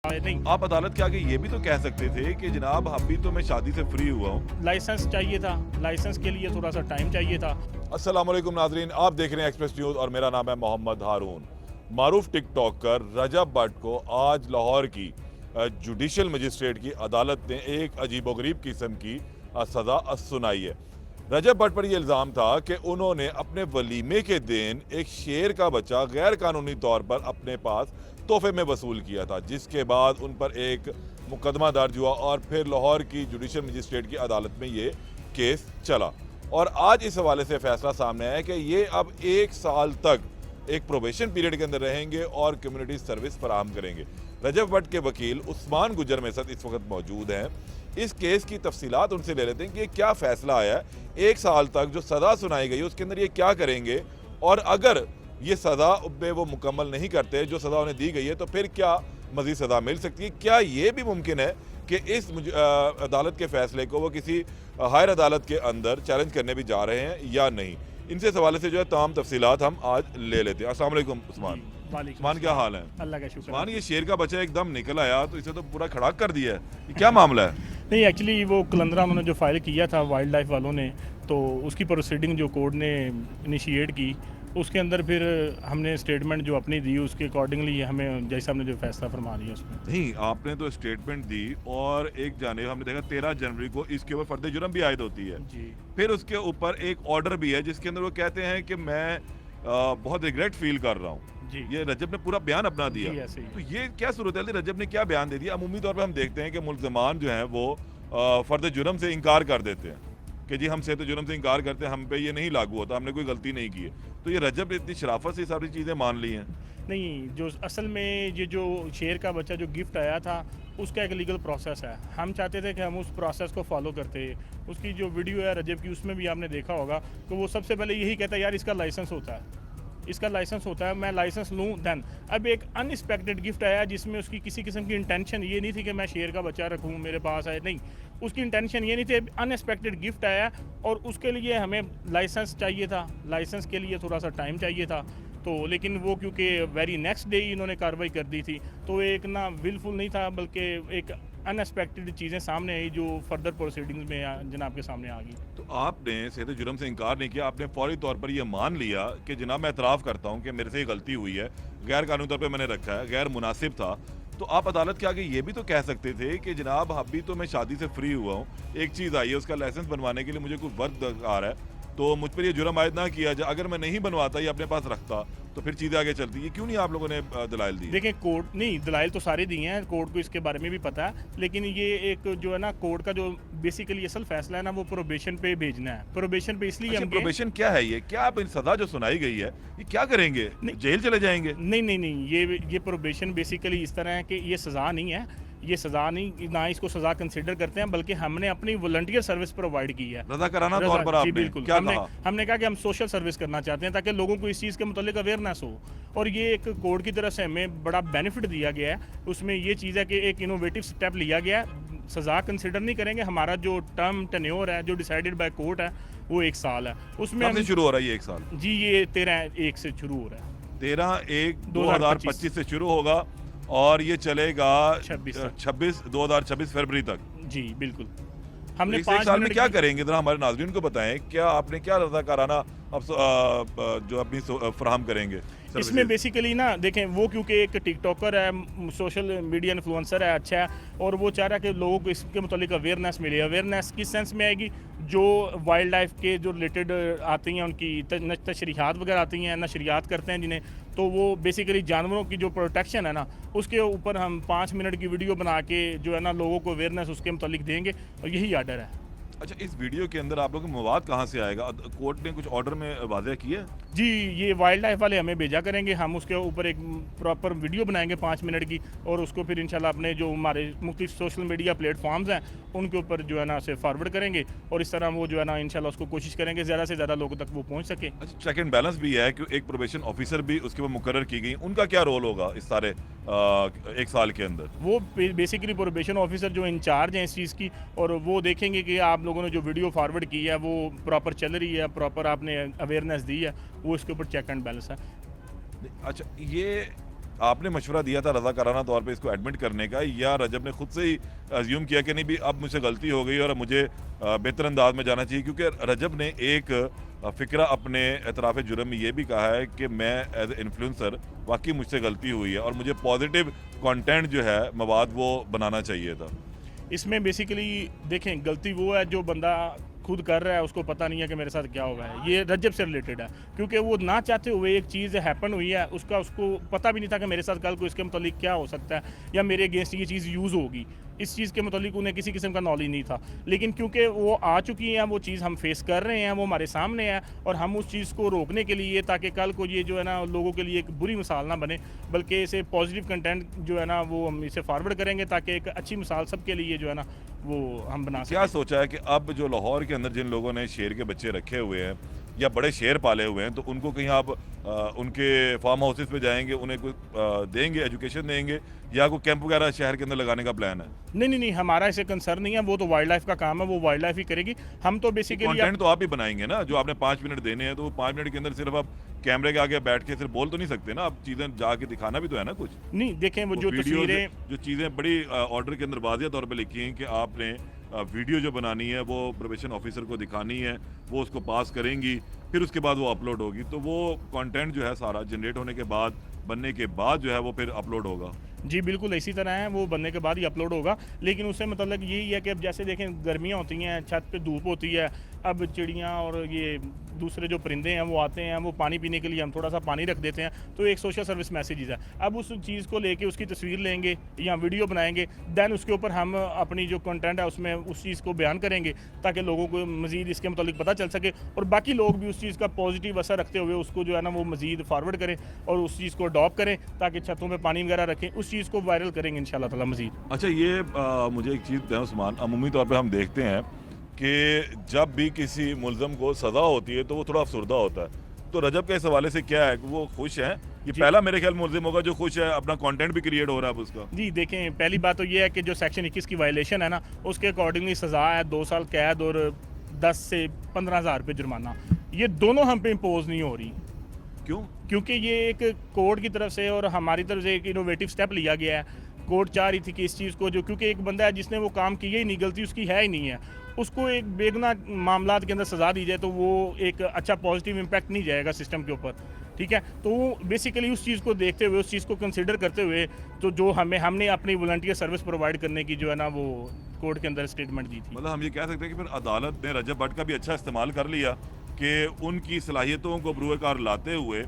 नहीं, आप अदालत के आगे ये भी तो कह सकते थे कि जनाब अभी तो मैं शादी से फ्री हुआ हूँ। लाइसेंस चाहिए था, लाइसेंस के लिए थोड़ा सा टाइम चाहिए था। अस्सलाम वालेकुम नाजरीन, आप देख रहे हैं एक्सप्रेस न्यूज़ और मेरा नाम है मोहम्मद हारून। मारूफ टिकटॉकर रजब भट्ट को आज लाहौर की जुडिशल मजिस्ट्रेट की अदालत ने एक अजीबोगरीब किस्म की सज़ा सुनाई है। रजब भट्ट पर यह इल्ज़ाम था कि उन्होंने अपने वलीमे के दिन एक शेर का बच्चा गैर कानूनी तौर पर अपने पास तोहफे में वसूल किया था, जिसके बाद उन पर एक मुकदमा दर्ज हुआ और फिर लाहौर की जुडिशल मजिस्ट्रेट की अदालत में ये केस चला। और आज इस हवाले से फैसला सामने आया कि ये अब 1 साल तक एक प्रोबेशन पीरियड के अंदर रहेंगे और कम्युनिटी सर्विस फराहम करेंगे। रजब भट्ट के वकील उस्मान गुजर मेसद इस वक्त मौजूद हैं। इस केस की तफसीलात उनसे ले लेते हैं कि क्या फ़ैसला आया है, 1 साल तक जो सज़ा सुनाई गई उसके अंदर ये क्या करेंगे, और अगर ये सज़ा में वो मुकम्मल नहीं करते जो सज़ा उन्हें दी गई है तो फिर क्या मज़ीद सज़ा मिल सकती है। क्या ये भी मुमकिन है कि इस अदालत के फ़ैसले को वो किसी हायर अदालत के अंदर चैलेंज करने भी जा रहे हैं या नहीं। इनसे इस हवाले से जो है तमाम तफसीलात हम आज ले लेते हैं। अस्सलाम वालेकुम उस्मान। उस्मान, क्या हाल है? अल्लाह का शुक्र। उस्मान, ये शेर का बच्चा एकदम निकल आया तो इसे तो पूरा खड़ा कर दिया है, ये क्या मामला है? नहीं, एक्चुअली वो कलंदरा उन्होंने जो फाइल किया था वाइल्ड लाइफ वालों ने, तो उसकी प्रोसीडिंग जो कोर्ट ने इनिशिएट की, उसके अंदर फिर हमने स्टेटमेंट जो अपनी दी उसके अकॉर्डिंगली हमें जैसा हमने जो फैसला फरमा दिया उसमें। नहीं, आपने तो स्टेटमेंट दी और एक जानिब हमने देखा 13 जनवरी को इसके ऊपर फर्द जुर्म भी आयद होती है जी। फिर उसके ऊपर एक ऑर्डर भी है जिसके अंदर वो कहते हैं कि मैं बहुत रिग्रेट फील कर रहा हूँ। जी। ये रजब ने पूरा बयान अपना दिया। जी, ऐसे ही। तो ये क्या सूरत है, रजब ने क्या बयान दे दिया? अमूमी तौर पर हम देखते हैं कि मुल्ज़मान जो हैं वो फर्द जुर्म से इनकार कर देते हैं कि जी हम सेहत जुर्म से इनकार करते हैं, हम पे ये नहीं लागू होता, हमने कोई गलती नहीं की है। तो ये रजब ने इतनी शराफत से सारी चीज़ें मान ली हैं। नहीं, जो असल में ये जो शेर का बच्चा जो गिफ्ट आया था उसका एक लीगल प्रोसेस है। हम चाहते थे कि हम उस प्रोसेस को फॉलो करते। उसकी जो वीडियो है रजब की, उसमें भी आपने देखा होगा कि वो सबसे पहले यही कहता है यार इसका लाइसेंस होता है, इसका लाइसेंस होता है, मैं लाइसेंस लूँ देन। अब एक अनएक्सपेक्टेड गिफ्ट आया जिसमें उसकी किसी किस्म की इंटेंशन ये नहीं थी कि मैं शेर का बच्चा रखूँ मेरे पास आए, नहीं, उसकी इंटेंशन ये नहीं थी। अनएक्सपेक्टेड गिफ्ट आया और उसके लिए हमें लाइसेंस चाहिए था, लाइसेंस के लिए थोड़ा सा टाइम चाहिए था। तो लेकिन वो क्योंकि वेरी नेक्स्ट डे ही इन्होंने कार्रवाई कर दी थी, तो एक ना विलफुल नहीं था बल्कि एक अनएक्सपेक्टेड चीज़ें सामने आई जो फर्दर प्रोसीडिंग्स में जनाब के सामने आ गई। तो आपने सेहत जुर्म से इनकार नहीं किया, आपने फौरी तौर पर यह मान लिया कि जनाब मैं एतराफ़ करता हूँ कि मेरे से ये गलती हुई है, गैर कानूनी तौर पे मैंने रखा है, गैर मुनासिब था। तो आप अदालत के आगे ये भी तो कह सकते थे कि जनाब अभी तो मैं शादी से फ्री हुआ हूँ, एक चीज़ आई है उसका लाइसेंस बनवाने के लिए मुझे कुछ वक्त दरकार है, तो मुझ पर ये जुर्म आयद ना किया जाए। अगर मैं नहीं बनवाता या अपने पास रखता तो फिर चीज़ें आगे चलती। ये क्यों नहीं आप लोगों ने दलाइल दी? देखें, कोर्ट नहीं, दलाइल तो सारे दिए हैं, कोर्ट को इसके बारे में भी पता है, लेकिन ये एक जो है ना कोर्ट का जो बेसिकली असल फैसला है ना वो प्रोबेशन पे भेजना है। प्रोबेशन पे इसलिए अच्छा, हम प्रोबेशन क्या है? ये क्या आप सजा जो सुनाई गई है ये क्या करेंगे? जेल चले जाएंगे? नहीं, ये प्रोबेशन बेसिकली इस तरह है कि ये सज़ा नहीं है, ये सज़ा नहीं, ना इसको सज़ा कंसिडर करते हैं, बल्कि हमने अपनी वॉलंटियर सर्विस प्रोवाइड की है। रज़ाकाराना तौर पर आपने बिल्कुल, क्या कहा? हमने कहा कि हम सोशल सर्विस करना चाहते हैं ताकि लोगों को इस चीज़ के मुतालिक अवेयरनेस हो, और ये एक कोर्ट की तरफ से हमें बड़ा बेनिफिट दिया गया है। उसमें ये चीज़ है कि एक इनोवेटिव स्टेप लिया गया है, सज़ा कंसिडर नहीं करेंगे। हमारा जो टर्म टेन्योर है जो डिसाइडेड बाय कोर्ट है वो 1 साल है। उसमें कब से शुरू हो रहा है ये 1 साल? जी, ये 13/1 से शुरू हो रहा है। 13/1/2025 से शुरू होगा और ये चलेगा 2026 फरवरी तक। जी बिल्कुल। तो हमने इस 1 5 साल में मिनट क्या करेंगे, जरा हमारे नाज़रीन को बताएं, क्या आपने क्या रज़ाकाराना अब जो अपनी फराहम करेंगे? इसमें बेसिकली ना देखें, वो क्योंकि एक टिकटॉकर है, सोशल मीडिया इन्फ्लुएंसर है, अच्छा है, और वो चाह रहा है कि लोगों को इसके मुतालिक अवेयरनेस मिले। अवेयरनेस किस सेंस में आएगी? जो वाइल्ड लाइफ के जो रिलेटेड आती हैं उनकी तशरीहात वगैरह आती हैं, नशरियात करते हैं जिन्हें, तो वो बेसिकली जानवरों की जो प्रोटेक्शन है ना उसके ऊपर हम 5 मिनट की वीडियो बना के जो है ना लोगों को अवेयरनेस उसके मुतालिक देंगे, और यही आर्डर है। अच्छा, इस वीडियो के अंदर आप लोगों को मवाद कहाँ से आएगा? कोर्ट ने कुछ ऑर्डर में वाज़ह किया? जी, ये वाइल्ड लाइफ वाले हमें भेजा करेंगे, हम उसके ऊपर एक प्रॉपर वीडियो बनाएंगे 5 मिनट की, और उसको फिर इंशाल्लाह अपने जो हमारे मुख्तलिफ सोशल मीडिया प्लेटफॉर्म्स हैं उनके ऊपर जो है ना से फॉरवर्ड करेंगे, और इस तरह वो जो है ना इंशाल्लाह उसको कोशिश करेंगे ज़्यादा से ज़्यादा लोगों तक वो पहुँच सके। अच्छा, चेक एंड बैलेंस भी है कि एक प्रोबेशन ऑफिसर भी उसके ऊपर मुकर्रर की गई, उनका क्या रोल होगा इस सारे 1 साल के अंदर? वो बेसिकली प्रोबेशन ऑफिसर जो इंचार्ज हैं इस चीज़ की, और वो देखेंगे कि आप लोगों ने जो वीडियो फॉरवर्ड की है वो प्रॉपर चल रही है, प्रॉपर आपने अवेयरनेस दी है, वो इसके ऊपर चेक एंड बैलेंस है। अच्छा, ये आपने मशवरा दिया था रज़ाकाराना तौर पे इसको एडमिट करने का, या रजब ने खुद से ही अज्यूम किया कि नहीं भी अब मुझसे गलती हो गई और अब मुझे बेहतर अंदाज में जाना चाहिए? क्योंकि रजब ने एक फ़िक्रा अपने एतराफ़ जुर्म में ये भी कहा है कि मैं एज़ ए इन्फ्लुएंसर वाक़ई मुझसे गलती हुई है और मुझे पॉजिटिव कंटेंट जो है मवाद वो बनाना चाहिए था। इसमें बेसिकली देखें, गलती वो है जो बंदा खुद कर रहा है, उसको पता नहीं है कि मेरे साथ क्या होगा है। ये रजब से रिलेटेड है, क्योंकि वो ना चाहते हुए एक चीज़ हैपन हुई है, उसको पता भी नहीं था कि मेरे साथ कल को इसके मुतालिक क्या हो सकता है या मेरे अगेंस्ट ये चीज़ यूज़ होगी। इस चीज़ के मुतालिक उन्हें किसी किस्म का नॉलेज नहीं था, लेकिन क्योंकि वो आ चुकी हैं, वो चीज़ हम फेस कर रहे हैं, वो हमारे सामने है, और हम उस चीज़ को रोकने के लिए, ताकि कल को ये जो है ना लोगों के लिए एक बुरी मिसाल ना बने, बल्कि इसे पॉजिटिव कंटेंट जो है ना वो हम इसे फॉरवर्ड करेंगे, ताकि एक अच्छी मिसाल सबके लिए जो है ना वो हम बना क्या सकें। सोचा है कि अब जो लाहौर के अंदर जिन लोगों ने शेर के बच्चे रखे हुए हैं या बड़े शेर पाले हुए हैं, तो उनको कहीं आप उनके फार्म हाउसेस पे जाएंगे, उन्हें कुछ देंगे, एजुकेशन देंगे, या कोई कैंप वगैरह शहर के अंदर लगाने का प्लान है? नहीं, हमारा इसे कंसर्न नहीं है, वो तो वाइल्ड लाइफ का काम है, वो वाइल्ड लाइफ ही करेगी। हम तो बेसिकली कंटेंट तो आप ही बनाएंगे ना, जो आपने 5 मिनट देने हैं, तो वो 5 मिनट के अंदर सिर्फ आप कैमरे के आगे बैठ के सिर्फ बोल तो नहीं सकते ना, आप चीज़ें जाके दिखाना भी तो है ना कुछ। नहीं, देखें वो जो वीडियो तस्वीरें जो चीज़ें बड़ी ऑर्डर के अंदर वाज़िया तौर पे लिखी हैं कि आपने वीडियो जो बनानी है वो प्रोबेशन ऑफिसर को दिखानी है, वो उसको पास करेंगी, फिर उसके बाद वो अपलोड होगी, तो वो कंटेंट जो है सारा जनरेट होने के बाद, बनने के बाद जो है वो फिर अपलोड होगा। जी बिल्कुल इसी तरह है, वो बनने के बाद ही अपलोड होगा। लेकिन उससे मतलब यही है कि अब जैसे देखें गर्मियाँ होती हैं, छत पे धूप होती है, अब चिड़ियाँ और ये दूसरे जो परिंदे हैं वो आते हैं, वो पानी पीने के लिए हम थोड़ा सा पानी रख देते हैं, तो एक सोशल सर्विस मैसेजेस है। अब उस चीज़ को लेके उसकी तस्वीर लेंगे या वीडियो बनाएंगे, दैन उसके ऊपर हम अपनी जो कंटेंट है उसमें उस चीज़ को बयान करेंगे, ताकि लोगों को मज़ीद इसके मुतालिक पता चल सके, और बाकी लोग भी उस चीज़ का पॉजिटिव असर रखते हुए उसको जो है ना वो मज़ीद फॉरवर्ड करें और उस चीज़ को अडॉप्ट करें, ताकि छतों पर पानी वगैरह रखें, उस चीज़ को वायरल करेंगे इंशाल्लाह ताला मज़ीद। अच्छा, ये मुझे एक चीज़ बताएं उस्मान, अमूमी तौर पे हम देखते हैं कि जब भी किसी मुल्ज़म को सज़ा होती है तो वो थोड़ा अफसरदा होता है, तो रजब के इस हवाले से क्या है कि वो खुश हैं? ये जी। पहला मेरे ख्याल मुल्ज़िम होगा जो खुश है, अपना कंटेंट भी क्रिएट हो रहा है अब उसका। जी देखें, पहली बात तो ये है कि जो सेक्शन 21 की वायलेशन है ना, उसके अकॉर्डिंगली सज़ा है 2 साल कैद और 10 से 15,000 रुपये जुर्माना। ये दोनों हम पे इम्पोज नहीं हो रही, क्यों? क्योंकि ये एक कोर्ट की तरफ से और हमारी तरफ से एक इनोवेटिव स्टेप लिया गया है। कोर्ट चाह रही थी कि इस चीज़ को, जो क्योंकि एक बंदा है जिसने वो काम किया ही नहीं, गलती उसकी है ही नहीं है, उसको एक बेगुनाह मामलात के अंदर सज़ा दी जाए, तो वो एक अच्छा पॉजिटिव इम्पैक्ट नहीं जाएगा सिस्टम के ऊपर, ठीक है। तो वो बेसिकली उस चीज़ को देखते हुए, उस चीज़ को कंसिडर करते हुए, तो जो हमने अपनी वॉलंटियर सर्विस प्रोवाइड करने की जो है ना वो कोर्ट के अंदर स्टेटमेंट दी थी। मतलब हम ये कह सकते हैं कि फिर अदालत ने रजब भट्ट का भी अच्छा इस्तेमाल कर लिया कि उनकी सलाहियतों को बरूए-कार लाते हुए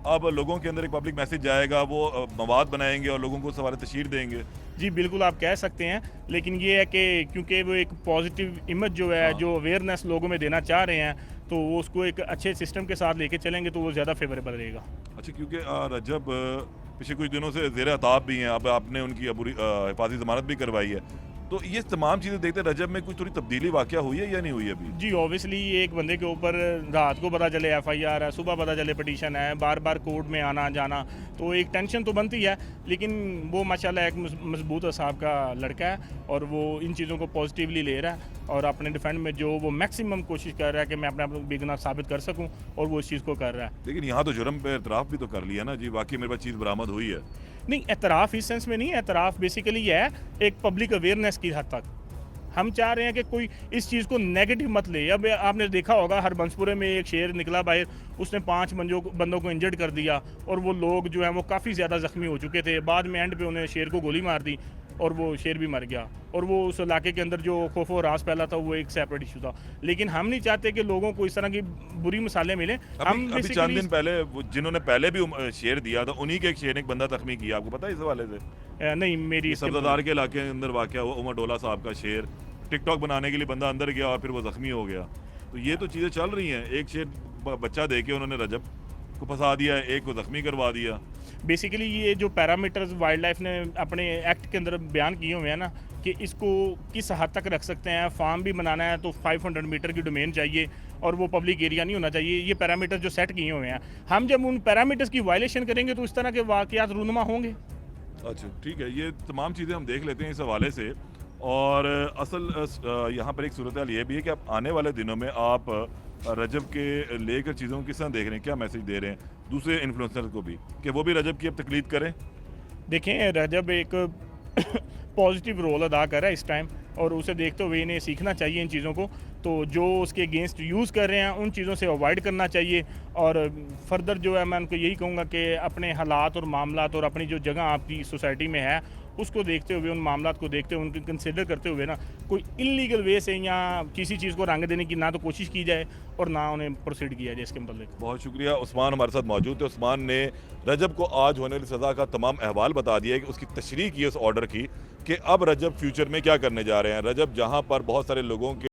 अब लोगों के अंदर एक पब्लिक मैसेज जाएगा, वो मवाद बनाएंगे और लोगों को सवाल तशहीर देंगे। जी बिल्कुल आप कह सकते हैं, लेकिन ये है कि क्योंकि वो एक पॉजिटिव इमेज जो है, हाँ। जो अवेयरनेस लोगों में देना चाह रहे हैं, तो वो उसको एक अच्छे सिस्टम के साथ लेके चलेंगे तो वो ज़्यादा फेवरेबल रहेगा। अच्छा, क्योंकि रजब पिछले कुछ दिनों से ज़ेर अताब भी हैं, अब आपने उनकी हिफाजती ज़मानत भी करवाई है, तो ये तमाम चीज़ें देखते रजब में कुछ थोड़ी तब्दीली वाक़या हुई है या नहीं हुई अभी? जी ऑब्वियसली एक बंदे के ऊपर रात को पता चले FIR है, सुबह पता चले पिटीशन है, बार बार कोर्ट में आना जाना, तो एक टेंशन तो बनती है, लेकिन वो माशाल्लाह एक मजबूत असाब का लड़का है और वो इन चीज़ों को पॉजिटिवली ले रहा है और अपने डिफेंड में जो वो मैक्सिमम कोशिश कर रहा है कि मैं अपने आप को बेगुनाह साबित कर सकूं, और वो इस चीज़ को कर रहा है। लेकिन यहाँ तो जुर्म पे एतराफ़ भी तो कर लिया ना जी, वाक़ई मेरे पास चीज़ बरामद हुई है। नहीं, एतराफ़ इस सेंस में नहीं, एतराफ़ बेसिकली है एक पब्लिक अवेयरनेस की हद तक। हम चाह रहे हैं कि कोई इस चीज़ को नेगेटिव मत ले। अब आपने देखा होगा हरबंसपुरे में एक शेर निकला बाहर, उसने 5 बंदों को इंजर्ड कर दिया और वो लोग जो हैं वो काफ़ी ज़्यादा ज़ख्मी हो चुके थे। बाद में एंड पे उन्हें शेर को गोली मार दी और वो शेर भी मर गया, और वो उस इलाके के अंदर जो खौफ और रास फैला था वो एक सेपरेट इशू था। लेकिन हम नहीं चाहते कि लोगों को इस तरह की बुरी मिसालें मिलें। हम अभी चंद बेसिकली दिन पहले वो जिन्होंने पहले भी शेर दिया था, उन्हीं के एक शेर ने एक बंदा जख्मी किया, आपको पता है इस हवाले से? नहीं मेरी ये इसके सब्ज़ादार के इलाके के अंदर वाक़या हुआ, उमर डोला साहब का शेर, टिकटॉक बनाने के लिए बंदा अंदर गया और फिर वो ज़ख्मी हो गया। तो ये तो चीज़ें चल रही हैं, एक शेर बच्चा दे के उन्होंने रजब को फंसा दिया, एक को ज़ख्मी करवा दिया। बेसिकली ये जो पैरामीटर्स वाइल्ड लाइफ ने अपने एक्ट के अंदर बयान किए हुए हैं ना, कि इसको किस हद तक रख सकते हैं, फार्म भी बनाना है तो 500 मीटर की डोमेन चाहिए और वो पब्लिक एरिया नहीं होना चाहिए, ये पैरामीटर्स जो सेट किए हुए हैं। हम जब उन पैरामीटर्स की वायलेशन करेंगे तो इस तरह के वाक़यात रूनुमा होंगे। अच्छा ठीक है, ये तमाम चीज़ें हम देख लेते हैं इस हवाले से। और असल यहाँ पर एक सूरत हाल ये भी है कि अब आने वाले दिनों में आप रजब के लेकर चीज़ों को किस तरह देख रहे हैं, क्या मैसेज दे रहे हैं दूसरे इन्फ्लुएंसर को भी कि वो भी रजब की अब तकलीद करें? देखें रजब एक पॉजिटिव रोल अदा कर रहा है इस टाइम, और उसे देखते हुए इन्हें सीखना चाहिए इन चीज़ों को। तो जो उसके अगेंस्ट यूज़ कर रहे हैं उन चीज़ों से अवॉइड करना चाहिए। और फर्दर जो है मैं उनको यही कहूँगा कि अपने हालात और मामलात और अपनी जो जगह आपकी सोसाइटी में है उसको देखते हुए, उन मामलात को देखते हुए, उनको कंसिडर करते हुए ना कोई इलीगल वे से या किसी चीज़ को रंग देने की ना तो कोशिश की जाए और ना उन्हें प्रोसीड किया जाए इसके मतलब। बहुत शुक्रिया। उस्मान हमारे साथ मौजूद थे। उस्मान ने रजब को आज होने वाली सज़ा का तमाम अहवाल बता दिया है कि उसकी तशरीह की उस ऑर्डर की कि अब रजब फ्यूचर में क्या करने जा रहे हैं। रजब जहाँ पर बहुत सारे लोगों के